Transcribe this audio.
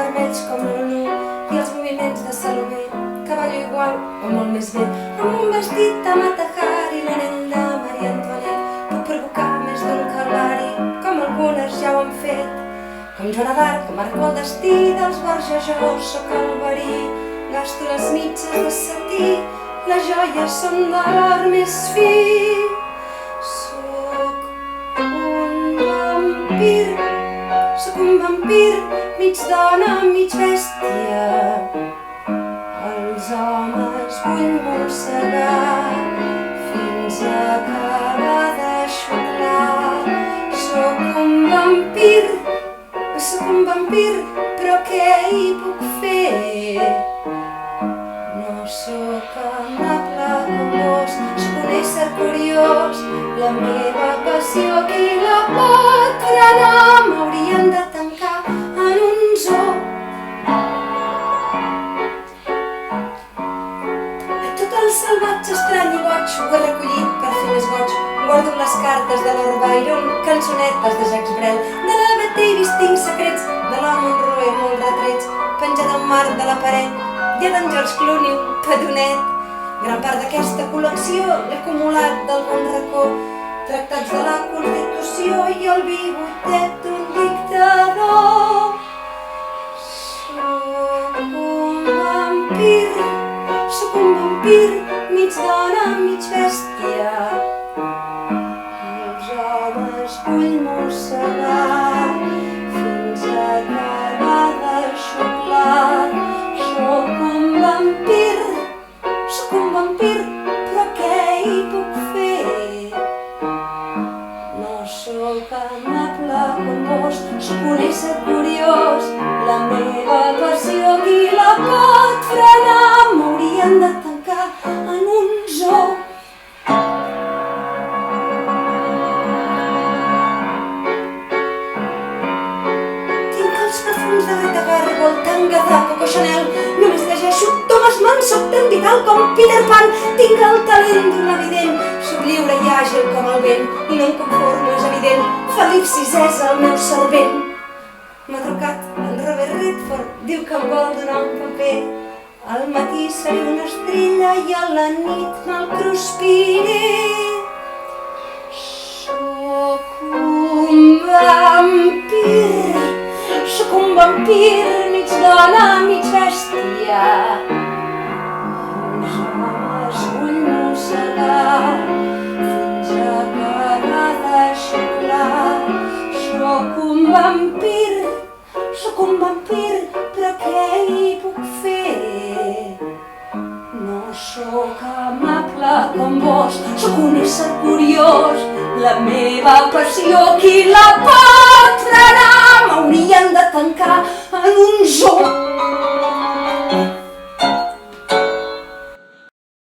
vermells com l'onu i els moviments de Salomé, que ballo igual o molt més bé, amb un vestit de Matahari, l'anell de Maria Antoinette. Puc provocar més d'un calvari, com algunes ja ho han fet, com Joana d'Arc, que marco el destí dels Borges. Jo sóc el verí, gasto les mitges de setí, les joies són de l'or més fi. Sóc un vampir, mig dona, mig bèstia. Els homes vull mossegar fins a acabar de xuclar. Sóc un vampir, però què hi puc fer? No sóc amable com vos, sóc un ésser curiós. La meva passió qui la pot frenar? M'haurien de tancar en un zoo. Tot el salvatge, estrany i boig ho he recollit per fer més goig. Guardo les cartes de Lord Byron, cançonetes de Jacques Brel, de la Bette Davis tinc secrets, de la Monroe molts retrets, penjat a un marc de la paret, hi ha d'en George Clooney, un petonet. Gran part d'aquesta col·lecció l'he acumulat d'algun racó, tractats de la Constitució i el bigotet d'un dictador. Sóc un vampir, mig dona, mig bèstia. Els homes vull mossegar fins a acabar de xuclar. Sóc un vampir, però què hi puc fer? No sóc amable com vos, sóc un ésser curiós. La meva passió qui la pot frenar? M'haurien de tancar en un zoo. Tinc els perfums de Greta Garbo, Tangada, Coco Chanel. Només llegeixo Thomas Mann, soc tan vital com Peter Pan. Tinc el talent d'un evident, soc lliure i àgil com el vent, i no em conformo, és evident. Felip VI és el meu servent. M'ha trucat en Robert Redford, diu que em vol donar un paper. Al matí seré una estrella i a la nit me'l cruspiré. Sóc un vampir, mig dona, mig bèstia. Els homes vull mossegar fins a acabar de xuclar. Sóc un vampir, però què hi puc fer? No sóc amable com vos, sóc un ésser curiós. La meva passió qui la pot frenar? M'haurien de tancar en un zoo.